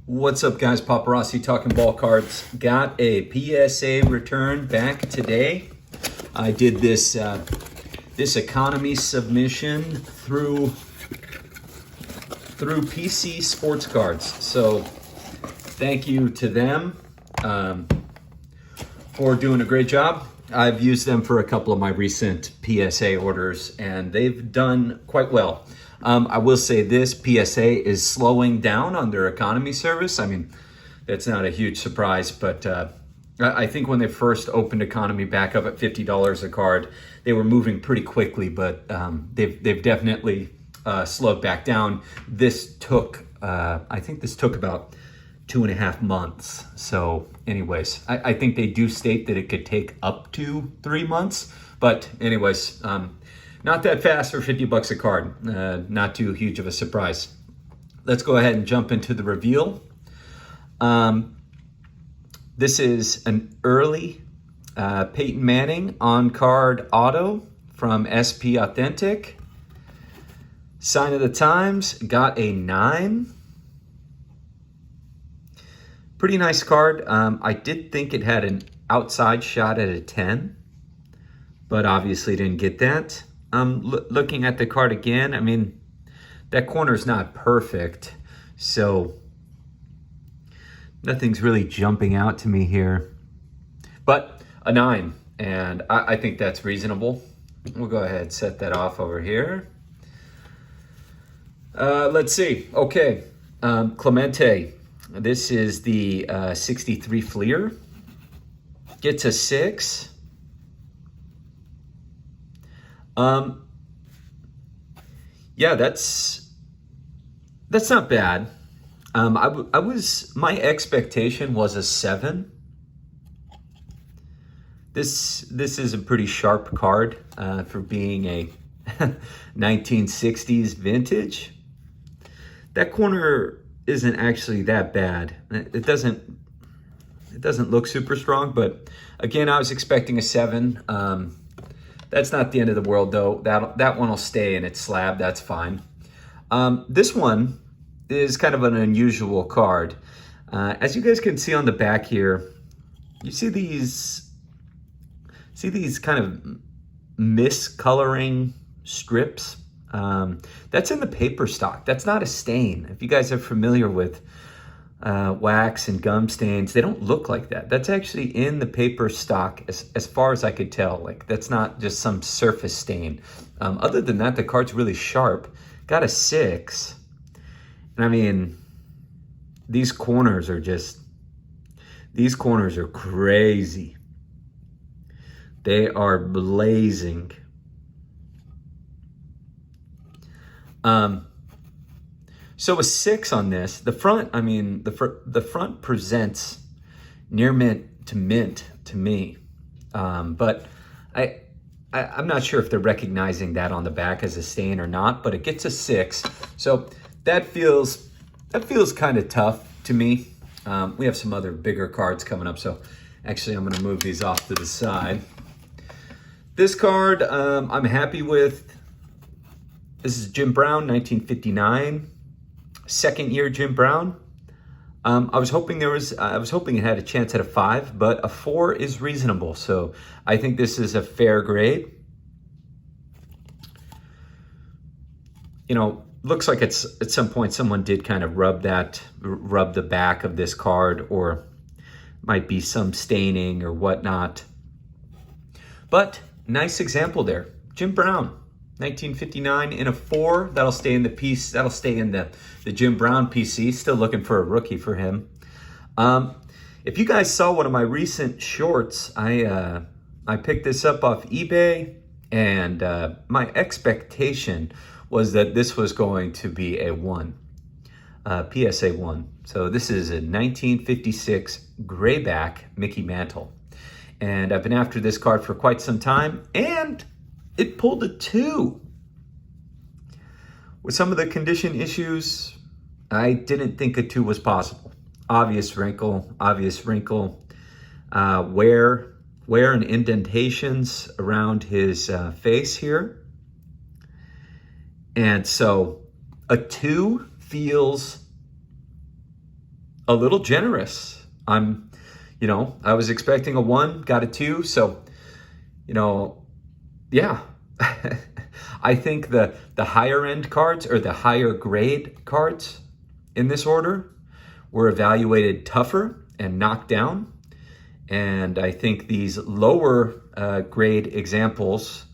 What's up, guys? Paparazzi Talking Ball Cards. Got a PSA return back today. I did this economy submission through PC Sports Cards. So thank you to them for doing a great job. I've used them for a couple of my recent PSA orders, and they've done quite well. I will say this, PSA is slowing down on their economy service. I mean, that's not a huge surprise, but I think when they first opened economy back up at $50 a card, they were moving pretty quickly, but they've definitely slowed back down. This took, I think this took about 2.5 months. So anyways, I think they do state that it could take up to 3 months, but anyways, not that fast for $50 a card. Not too huge of a surprise. Let's go ahead and jump into the reveal. This is an early Peyton Manning on-card auto from SP Authentic. Sign of the Times, got a 9. Pretty nice card. I did think it had an outside shot at a 10, but obviously didn't get that. Looking at the card again, I mean, that corner's not perfect, so nothing's really jumping out to me here. But a 9, and I think that's reasonable. We'll go ahead and set that off over here. Let's see. Okay, Clemente. This is the 63 Fleer. Gets a 6. Yeah, that's not bad. My expectation was a 7. This is a pretty sharp card for being a 1960s vintage. That corner isn't actually that bad. It doesn't look super strong, but again, I was expecting a 7. That's not the end of the world, though. That one will stay in its slab. That's fine. This one is kind of an unusual card. As you guys can see on the back here, you see these kind of miscoloring strips. That's in the paper stock. That's not a stain. If you guys are familiar with wax and gum stains, they don't look like that. That's actually in the paper stock as far as I could tell. Like, that's not just some surface stain. Other than that, the card's really sharp. Got a 6. And I mean, these corners are crazy. They are blazing. So a 6 on this. The front, I mean, the front presents near mint to me. But I'm not sure if they're recognizing that on the back as a stain or not, but it gets a 6. So that feels kind of tough to me. We have some other bigger cards coming up, so actually I'm going to move these off to the side. This card I'm happy with. This is Jim Brown, 1959. Second year Jim Brown. I was hoping it had a chance at a 5, but a 4 is reasonable. So I think this is a fair grade. You know, looks like it's at some point someone did kind of rub the back of this card, or might be some staining or whatnot. But nice example there. Jim Brown. 1959 in a 4. That'll stay in the piece. That'll stay in the Jim Brown PC. Still looking for a rookie for him. If you guys saw one of my recent shorts, I picked this up off eBay, and my expectation was that this was going to be a 1, PSA 1. So this is a 1956 Grayback Mickey Mantle, and I've been after this card for quite some time, and it pulled a 2. With some of the condition issues, I didn't think a 2 was possible. Obvious wrinkle, wear and indentations around his face here. And so a 2 feels a little generous. I was expecting a 1, got a 2. So, yeah. I think the higher end cards, or the higher grade cards in this order, were evaluated tougher and knocked down. And I think these lower grade examples,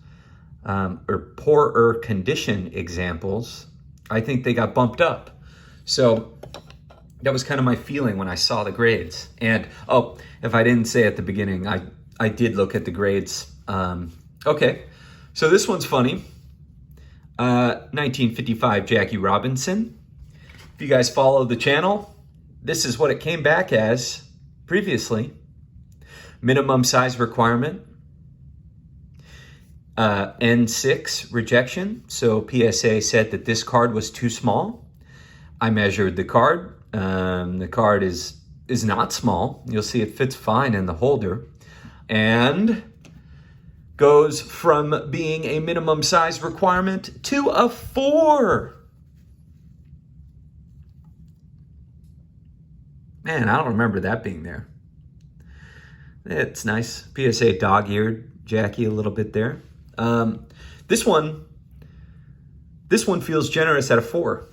or poorer condition examples, I think they got bumped up. So that was kind of my feeling when I saw the grades. And, if I didn't say at the beginning, I did look at the grades. Okay, so this one's funny. 1955 Jackie Robinson. If you guys follow the channel, this is what it came back as previously. Minimum size requirement. N6 rejection. So PSA said that this card was too small. I measured the card. The card is not small. You'll see it fits fine in the holder. And goes from being a minimum size requirement to a 4. Man, I don't remember that being there. It's nice. PSA dog-eared Jackie a little bit there. This one feels generous at a 4.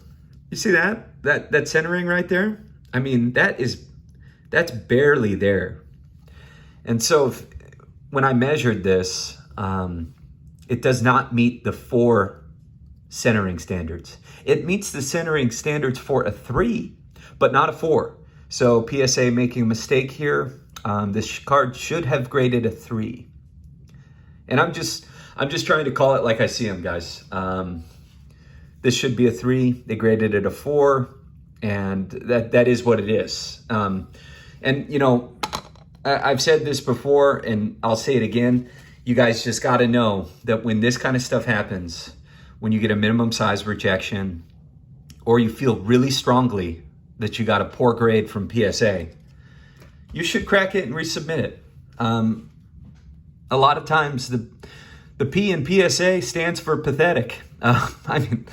You see that centering right there? I mean, that's barely there. And so when I measured this, it does not meet the 4 centering standards. It meets the centering standards for a 3, but not a 4. So PSA making a mistake here. This card should have graded a 3. And I'm just trying to call it like I see them, guys. This should be a 3. They graded it a 4, and that is what it is. I've said this before, and I'll say it again. You guys just got to know that when this kind of stuff happens, when you get a minimum size rejection, or you feel really strongly that you got a poor grade from PSA, you should crack it and resubmit it. A lot of times the P in PSA stands for pathetic. I mean,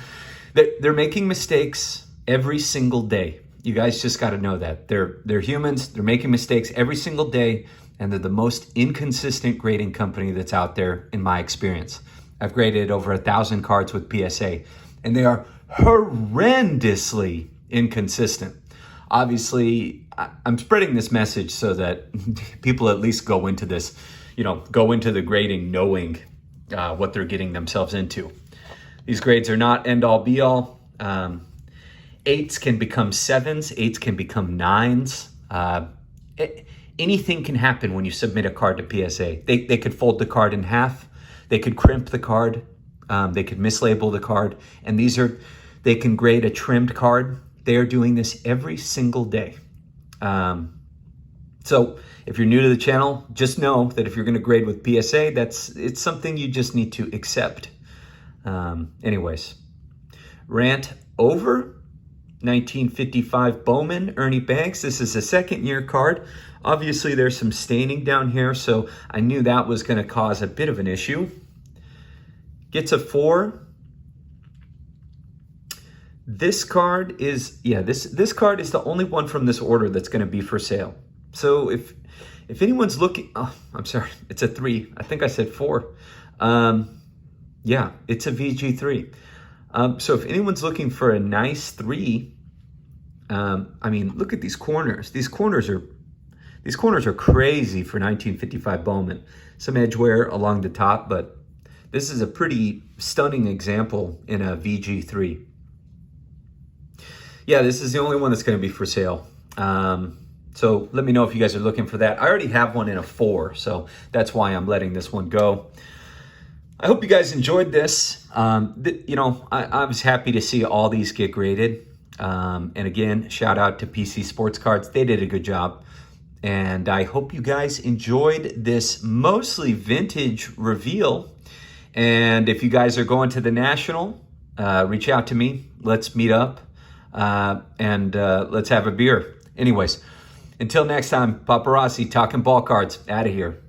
they're making mistakes every single day. You guys just got to know that. They're humans. They're making mistakes every single day, and they're the most inconsistent grading company that's out there in my experience. I've graded over 1,000 cards with PSA, and they are horrendously inconsistent. Obviously, I'm spreading this message so that people at least go into this, go into the grading knowing what they're getting themselves into. These grades are not end-all, be-all. 8s can become 7s. 8s can become 9s. Anything can happen when you submit a card to PSA. They could fold the card in half. They could crimp the card. They could mislabel the card. And they can grade a trimmed card. They are doing this every single day. So if you're new to the channel, just know that if you're going to grade with PSA, it's something you just need to accept. Anyways, rant over. 1955 Bowman, Ernie Banks. This is a second-year card. Obviously, there's some staining down here, so I knew that was going to cause a bit of an issue. Gets a 4. This card is, this card is the only one from this order that's going to be for sale. So if anyone's looking, I'm sorry, it's a 3. I think I said 4. It's a VG3. So if anyone's looking for a nice 3, look at these corners. These corners are crazy for 1955 Bowman. Some edge wear along the top, but this is a pretty stunning example in a VG3. Yeah, this is the only one that's going to be for sale. So let me know if you guys are looking for that. I already have one in a 4, so that's why I'm letting this one go. I hope you guys enjoyed this. I was happy to see all these get graded. And again, shout out to PC Sports Cards. They did a good job. And I hope you guys enjoyed this mostly vintage reveal. And if you guys are going to the National, reach out to me. Let's meet up and let's have a beer. Anyways, until next time, Paparazzi, Talking Ball Cards, out of here.